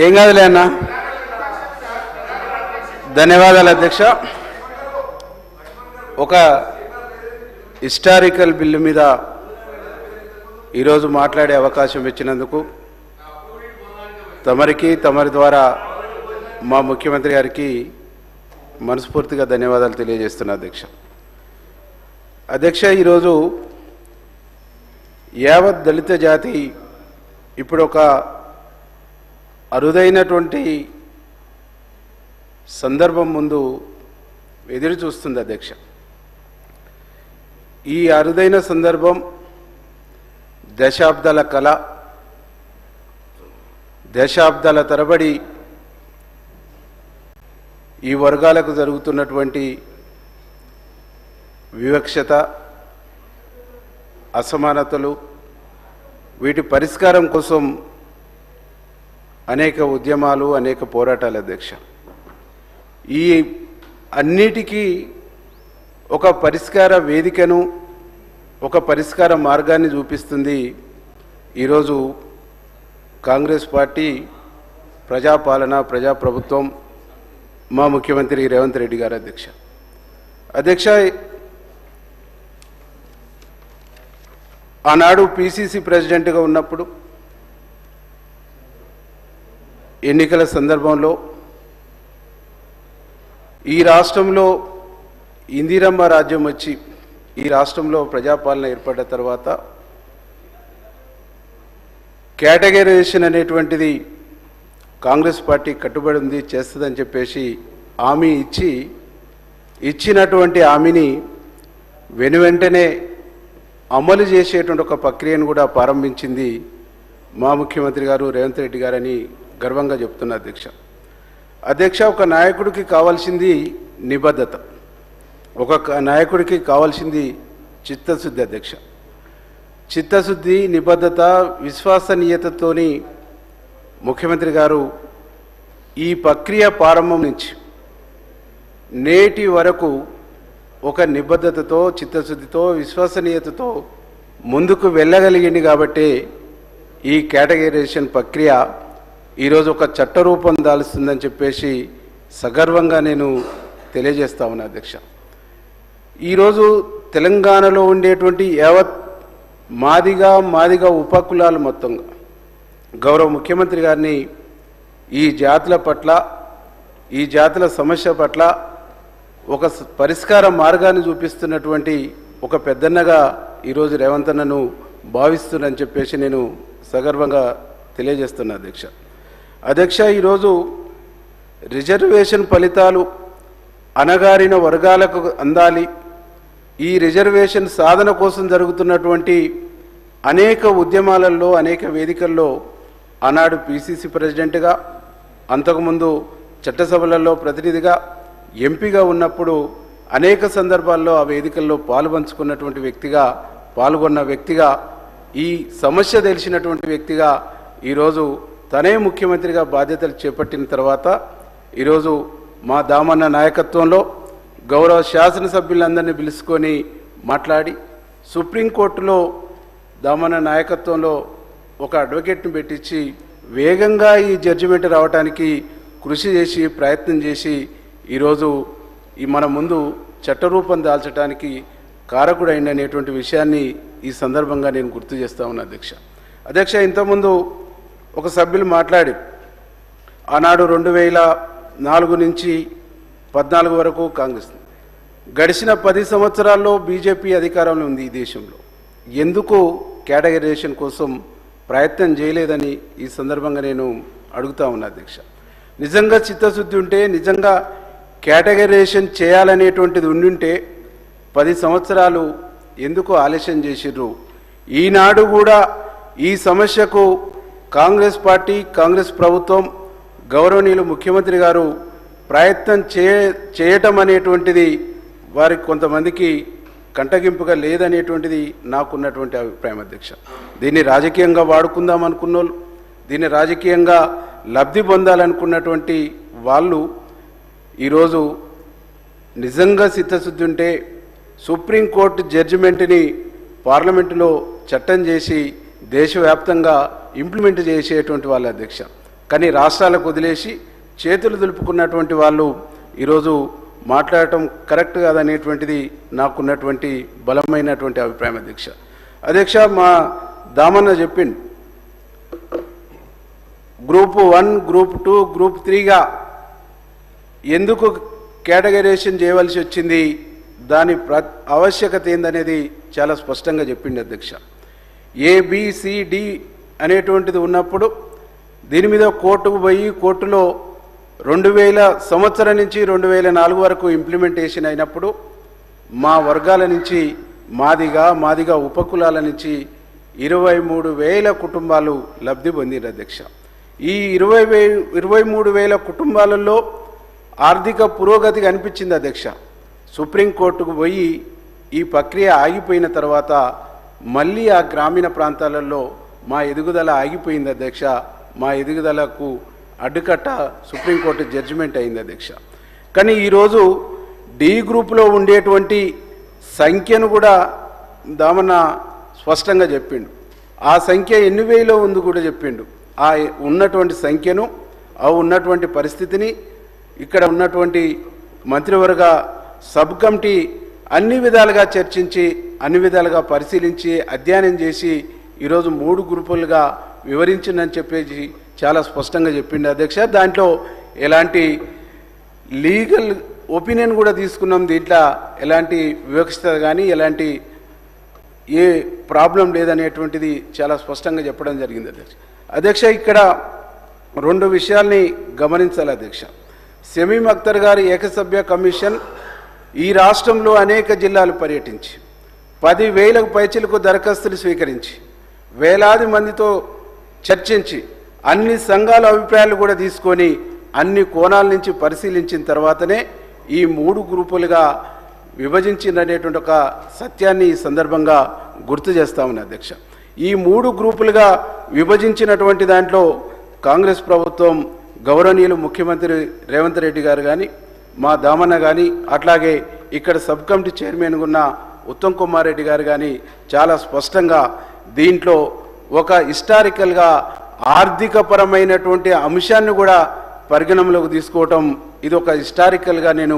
ఏం కాదులే అన్న. ధన్యవాదాలు అధ్యక్ష. ఒక హిస్టారికల్ బిల్లు మీద ఈరోజు మాట్లాడే అవకాశం ఇచ్చినందుకు తమరికి, తమరి ద్వారా మా ముఖ్యమంత్రి గారికి మనస్ఫూర్తిగా ధన్యవాదాలు తెలియజేస్తున్నా అధ్యక్ష. అధ్యక్ష, ఈరోజు యావత్ దళిత జాతి ఇప్పుడు ఒక అరుదైనటువంటి సందర్భం ముందు ఎదురు చూస్తుంది అధ్యక్ష. ఈ అరుదైన సందర్భం దశాబ్దాల కళ, దశాబ్దాల తరబడి ఈ వర్గాలకు జరుగుతున్నటువంటి వివక్షత, అసమానతలు, వీటి పరిష్కారం కోసం అనేక ఉద్యమాలు, అనేక పోరాటాలు అధ్యక్ష. ఈ అన్నిటికీ ఒక పరిష్కార వేదికను, ఒక పరిష్కార మార్గాన్ని చూపిస్తుంది ఈరోజు కాంగ్రెస్ పార్టీ, ప్రజాపాలన, ప్రజాప్రభుత్వం, మా ముఖ్యమంత్రి రేవంత్ రెడ్డి గారు అధ్యక్ష. అధ్యక్ష, ఆనాడు పిసిసి ప్రెసిడెంట్గా ఉన్నప్పుడు ఎన్నికల సందర్భంలో ఈ రాష్ట్రంలో ఇందిరమ్మ రాజ్యం వచ్చి ఈ రాష్ట్రంలో ప్రజాపాలన ఏర్పడ్డ తర్వాత కేటగరైజేషన్ అనేటువంటిది కాంగ్రెస్ పార్టీ కట్టుబడి ఉంది, చేస్తుందని చెప్పేసి హామీ ఇచ్చినటువంటి హామీని వెనువెంటనే అమలు చేసేటువంటి ఒక ప్రక్రియను కూడా ప్రారంభించింది మా ముఖ్యమంత్రి గారు రేవంత్ రెడ్డి గారని గర్వంగా చెప్తున్నా అధ్యక్ష. ఒక నాయకుడికి కావాల్సింది నిబద్ధత, ఒక నాయకుడికి కావాల్సింది చిత్తశుద్ధి అధ్యక్ష. చిత్తశుద్ధి, నిబద్ధత, విశ్వసనీయతతోని ముఖ్యమంత్రి గారు ఈ ప్రక్రియ ప్రారంభం నుంచి నేటి వరకు ఒక నిబద్ధతతో, చిత్తశుద్ధితో, విశ్వసనీయతతో ముందుకు వెళ్ళగలిగింది. కాబట్టి ఈ కేటగరైజేషన్ ప్రక్రియ ఈరోజు ఒక చట్టరూపం దాలుస్తుందని చెప్పేసి సగర్వంగా నేను తెలియజేస్తా ఉన్నా అధ్యక్ష. ఈరోజు తెలంగాణలో ఉండేటువంటి యావత్ మాదిగా ఉపకులాలు మొత్తంగా గౌరవ ముఖ్యమంత్రి గారిని ఈ జాతుల పట్ల, ఈ జాతుల సమస్య పట్ల ఒక పరిష్కార మార్గాన్ని చూపిస్తున్నటువంటి ఒక పెద్దన్నగా ఈరోజు రేవంత్ అన్నను భావిస్తున్నానని చెప్పేసి నేను సగర్వంగా తెలియజేస్తున్నా అధ్యక్ష. ఈరోజు రిజర్వేషన్ ఫలితాలు అణగారిన వర్గాలకు అందాలి. ఈ రిజర్వేషన్ సాధన కోసం జరుగుతున్నటువంటి అనేక ఉద్యమాలలో, అనేక వేదికల్లో ఆనాడు పిసిసి ప్రెసిడెంట్గా, అంతకుముందు చట్టసభలలో ప్రతినిధిగా, ఎంపీగా ఉన్నప్పుడు అనేక సందర్భాల్లో ఆ వేదికల్లో పాల్పంచుకున్నటువంటి వ్యక్తిగా, పాల్గొన్న వ్యక్తిగా, ఈ సమస్య తెలిసినటువంటి వ్యక్తిగా ఈరోజు తనే ముఖ్యమంత్రిగా బాధ్యతలు చేపట్టిన తర్వాత ఈరోజు మా దామన్న నాయకత్వంలో గౌరవ శాసనసభ్యులందరినీ పిలుచుకొని మాట్లాడి సుప్రీంకోర్టులో దామన్న నాయకత్వంలో ఒక అడ్వకేట్ని పెట్టించి వేగంగా ఈ జడ్జిమెంట్ రావడానికి కృషి చేసి, ప్రయత్నం చేసి ఈరోజు ఈ మన ముందు చట్టరూపం దాల్చడానికి కారకుడైందనేటువంటి విషయాన్ని ఈ సందర్భంగా నేను గుర్తు చేస్తా ఉన్నా అధ్యక్ష. ఇంతకుముందు ఒక సభ్యులు మాట్లాడి ఆనాడు 2004 నుంచి 14 వరకు కాంగ్రెస్, గడిచిన 10 సంవత్సరాల్లో బీజేపీ అధికారంలో ఉంది ఈ దేశంలో, ఎందుకు కేటగరైజేషన్ కోసం ప్రయత్నం చేయలేదని ఈ సందర్భంగా నేను అడుగుతా ఉన్నా అధ్యక్ష. నిజంగా చిత్తశుద్ధి ఉంటే, నిజంగా కేటగరైజేషన్ చేయాలనేటువంటిది ఉండుంటే 10 సంవత్సరాలు ఎందుకు ఆలస్యం చేసిర్రు? ఈనాడు కూడా ఈ సమస్యకు కాంగ్రెస్ పార్టీ, కాంగ్రెస్ ప్రభుత్వం, గౌరవనీయులు ముఖ్యమంత్రి గారు ప్రయత్నం చేయటం అనేటువంటిది వారికి కొంతమందికి కంటగింపుగా లేదనేటువంటిది నాకున్నటువంటి అభిప్రాయం అధ్యక్ష. దీన్ని రాజకీయంగా వాడుకుందాం అనుకున్నోళ్ళు, దీన్ని రాజకీయంగా లబ్ధి పొందాలనుకున్నటువంటి వాళ్ళు ఈరోజు నిజంగా చిత్తశుద్ధి ఉంటే సుప్రీంకోర్టు జడ్జిమెంట్ని పార్లమెంటులో చట్టం చేసి దేశవ్యాప్తంగా ఇంప్లిమెంట్ చేసేటువంటి వాళ్ళ అధ్యక్ష. కానీ రాష్ట్రాలకు వదిలేసి చేతులు దులుపుకున్నటువంటి వాళ్ళు ఈరోజు మాట్లాడటం కరెక్ట్ కాదనేటువంటిది నాకున్నటువంటి బలమైనటువంటి అభిప్రాయం అధ్యక్ష. అధ్యక్ష, మా దామన్న చెప్పిండు గ్రూప్ 1, గ్రూప్ 2, గ్రూప్ 3గా ఎందుకు కేటగరైజేషన్ చేయవలసి వచ్చింది, దాని ఆవశ్యకత ఏందనేది చాలా స్పష్టంగా చెప్పిండు అధ్యక్ష. ABCD అనేటువంటిది ఉన్నప్పుడు దీని మీద కోర్టుకు పోయి కోర్టులో 2000 సంవత్సరం నుంచి 2004 వరకు ఇంప్లిమెంటేషన్ అయినప్పుడు మా వర్గాల నుంచి మాదిగా ఉపకులాల నుంచి 23,000 కుటుంబాలు లబ్ధి పొందిన అధ్యక్ష. ఈ 23,000 కుటుంబాలలో ఆర్థిక పురోగతి కనిపించింది అధ్యక్ష. సుప్రీంకోర్టుకు పోయి ఈ ప్రక్రియ ఆగిపోయిన తర్వాత మళ్ళీ ఆ గ్రామీణ ప్రాంతాలలో మా ఎదుగుదల ఆగిపోయింది అధ్యక్ష. మా ఎదుగుదలకు అడ్డుకట్ట సుప్రీంకోర్టు జడ్జిమెంట్ అయింది అధ్యక్ష. కానీ ఈరోజు డి గ్రూపులో ఉండేటువంటి సంఖ్యను కూడా దామన్న స్పష్టంగా చెప్పిండు. ఆ సంఖ్య ఎన్ని వేలో ఉంది కూడా చెప్పిండు. ఆ ఉన్నటువంటి సంఖ్యను, ఆ ఉన్నటువంటి పరిస్థితిని ఇక్కడ ఉన్నటువంటి మంత్రివర్గ సబ్ కమిటీ అన్ని విధాలుగా చర్చించి, అన్ని విధాలుగా పరిశీలించి, అధ్యయనం చేసి ఈరోజు 3 గ్రూపులుగా వివరించిందని చెప్పేసి చాలా స్పష్టంగా చెప్పిండు అధ్యక్ష. దాంట్లో ఎలాంటి లీగల్ ఒపీనియన్ కూడా తీసుకున్నాం. దీంట్లో ఎలాంటి వివక్షత కానీ ఎలాంటి ఏ ప్రాబ్లం లేదనేటువంటిది చాలా స్పష్టంగా చెప్పడం జరిగింది అధ్యక్ష. అధ్యక్ష, ఇక్కడ 2 విషయాల్ని గమనించాలి అధ్యక్ష. షమీం అఖ్తర్ గారి ఏకసభ్య కమిషన్ ఈ రాష్ట్రంలో అనేక జిల్లాలు పర్యటించి 10,000 పైచిలకు దరఖాస్తులు స్వీకరించి వేలాది మందితో చర్చించి అన్ని సంఘాల అభిప్రాయాలు కూడా తీసుకొని అన్ని కోణాల నుంచి పరిశీలించిన తర్వాతనే ఈ 3 గ్రూపులుగా విభజించినటువంటి ఒక సత్యాన్ని ఈ సందర్భంగా గుర్తు చేస్తా ఉన్నా అధ్యక్ష. ఈ 3 గ్రూపులుగా విభజించినటువంటి దాంట్లో కాంగ్రెస్ ప్రభుత్వం గౌరవనీయులు ముఖ్యమంత్రి రేవంత్ రెడ్డి గారు కానీ, మా దామన్న కానీ, అట్లాగే ఇక్కడ సబ్ కమిటీ చైర్మన్గా ఉన్న ఉత్తమ్ కుమార్ రెడ్డి గారు కానీ చాలా స్పష్టంగా దీంట్లో ఒక హిస్టారికల్గా ఆర్థికపరమైనటువంటి అంశాన్ని కూడా పరిగణనలోకి తీసుకోవటం ఇది ఒక హిస్టారికల్గా నేను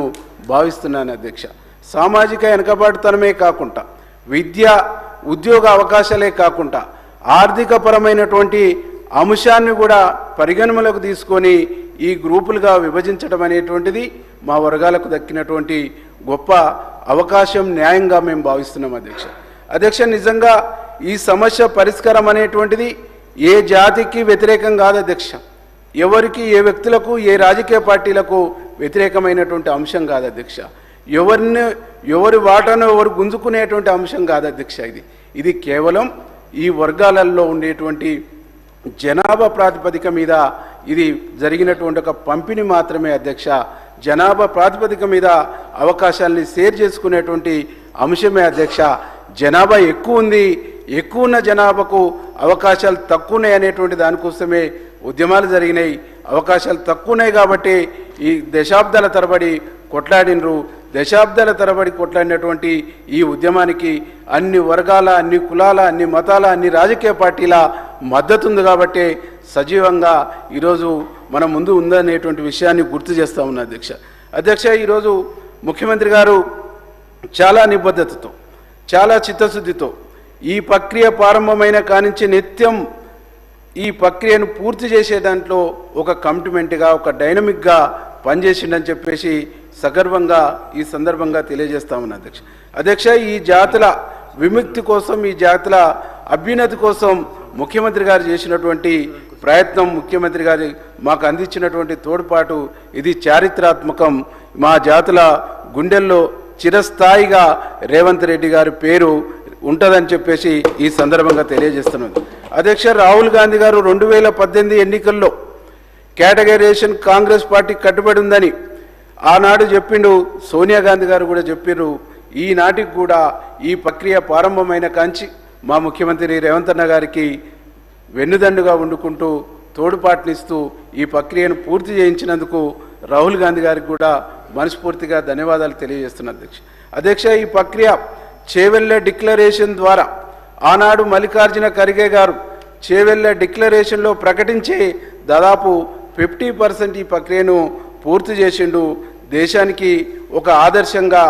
భావిస్తున్నాను అధ్యక్ష. సామాజిక వెనుకబాటుతనమే కాకుండా విద్య ఉద్యోగ అవకాశాలే కాకుండా ఆర్థికపరమైనటువంటి అంశాన్ని కూడా పరిగణనలోకి తీసుకొని ఈ గ్రూపులుగా విభజించడం అనేటువంటిది మా వర్గాలకు దక్కినటువంటి గొప్ప అవకాశం, న్యాయంగా మేము భావిస్తున్నాం అధ్యక్ష. అధ్యక్ష, నిజంగా ఈ సమస్య పరిష్కారం అనేటువంటిది ఏ జాతికి వ్యతిరేకం కాదు అధ్యక్ష. ఎవరికి, ఏ వ్యక్తులకు, ఏ రాజకీయ పార్టీలకు వ్యతిరేకమైనటువంటి అంశం కాదు అధ్యక్ష. ఎవరి వాటాను ఎవరు గుంజుకునేటువంటి అంశం కాదు అధ్యక్ష. ఇది కేవలం ఈ వర్గాలలో ఉండేటువంటి జనాభా ప్రాతిపదిక మీద ఇది జరిగినటువంటి ఒక పంపిణీ మాత్రమే అధ్యక్ష. జనాభా ప్రాతిపదిక మీద అవకాశాలని షేర్ చేసుకునేటువంటి అంశమే అధ్యక్ష. జనాభా ఎక్కువ ఉంది, ఎక్కువ ఉన్న జనాభాకు అవకాశాలు తక్కువ ఉన్నాయి అనేటువంటి దానికోసమే ఉద్యమాలు జరిగినాయి. అవకాశాలు తక్కువ ఉన్నాయి కాబట్టి ఈ దశాబ్దాల తరబడి కొట్లాడినరు. దశాబ్దాల తరబడి కొట్లాడినటువంటి ఈ ఉద్యమానికి అన్ని వర్గాల, అన్ని కులాల, అన్ని మతాల, అన్ని రాజకీయ పార్టీల మద్దతు ఉంది కాబట్టి సజీవంగా ఈరోజు మన ముందు ఉందనేటువంటి విషయాన్ని గుర్తు చేస్తూ ఉన్నా అధ్యక్ష. ఈరోజు ముఖ్యమంత్రి గారు చాలా నిబద్ధతతో, చాలా చిత్తశుద్ధితో ఈ ప్రక్రియ ప్రారంభమైన కానించి నిత్యం ఈ ప్రక్రియను పూర్తి చేసే దాంట్లో ఒక కమిట్మెంట్గా, ఒక డైనమిక్గా పనిచేసిండని చెప్పేసి సగర్వంగా ఈ సందర్భంగా తెలియజేస్తా ఉన్నా అధ్యక్ష. ఈ జాతుల విముక్తి కోసం, ఈ జాతుల అభ్యున్నతి కోసం ముఖ్యమంత్రి గారు చేసినటువంటి ప్రయత్నం, ముఖ్యమంత్రి గారు మాకు అందించినటువంటి తోడ్పాటు ఇది చారిత్రాత్మకం. మా జాతుల గుండెల్లో చిరస్థాయిగా రేవంత్ రెడ్డి గారి పేరు ఉంటుందని చెప్పేసి ఈ సందర్భంగా తెలియజేస్తున్నాను అధ్యక్ష. రాహుల్ గాంధీ గారు 2018 ఎన్నికల్లో కేటగరైజేషన్ కాంగ్రెస్ పార్టీ కట్టుబడి ఉందని ఆనాడు చెప్పిండు. సోనియా గాంధీ గారు కూడా చెప్పారు. ఈనాటికి కూడా ఈ ప్రక్రియ ప్రారంభమైన కాంచి మా ముఖ్యమంత్రి రేవంత్ అన్న గారికి వెన్నుదండుగా వండుకుంటూ తోడ్పాటునిస్తూ ఈ ప్రక్రియను పూర్తి చేయించినందుకు రాహుల్ గాంధీ గారికి కూడా మనస్ఫూర్తిగా ధన్యవాదాలు తెలియజేస్తున్నా అధ్యక్ష. ఈ ప్రక్రియ చేవెళ్ళ డిక్లరేషన్ ద్వారా ఆనాడు మల్లికార్జున ఖర్గే గారు చేవెళ్ళ డిక్లరేషన్లో ప్రకటించి దాదాపు 50% ఈ ప్రక్రియను పూర్తి చేసిండు. దేశానికి ఒక ఆదర్శంగా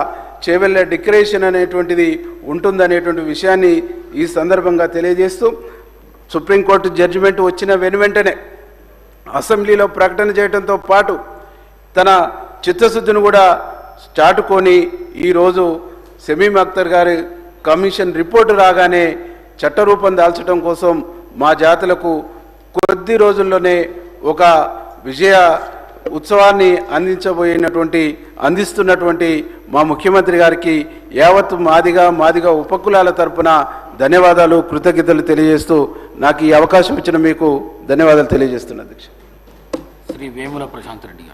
చేవెళ్ళ డిక్లరేషన్ అనేటువంటిది ఉంటుందనేటువంటి విషయాన్ని ఈ సందర్భంగా తెలియజేస్తూ, సుప్రీంకోర్టు జడ్జిమెంట్ వచ్చిన వెనువెంటనే అసెంబ్లీలో ప్రకటన చేయడంతో పాటు తన చిత్తశుద్ధిని కూడా చాటుకొని ఈరోజు షమీమ్ అఖ్తర్ గారి కమిషన్ రిపోర్టు రాగానే చట్టరూపం దాల్చడం కోసం మా జాతులకు కొద్ది రోజుల్లోనే ఒక విజయ ఉత్సవాన్ని అందిస్తున్నటువంటి మా ముఖ్యమంత్రి గారికి యావత్తు మాదిగా ఉపకులాల తరపున ధన్యవాదాలు, కృతజ్ఞతలు తెలియజేస్తూ నాకు ఈ అవకాశం ఇచ్చిన మీకు ధన్యవాదాలు తెలియజేస్తున్నా అధ్యక్ష. శ్రీ వేముల ప్రశాంత్ రెడ్డి గారు.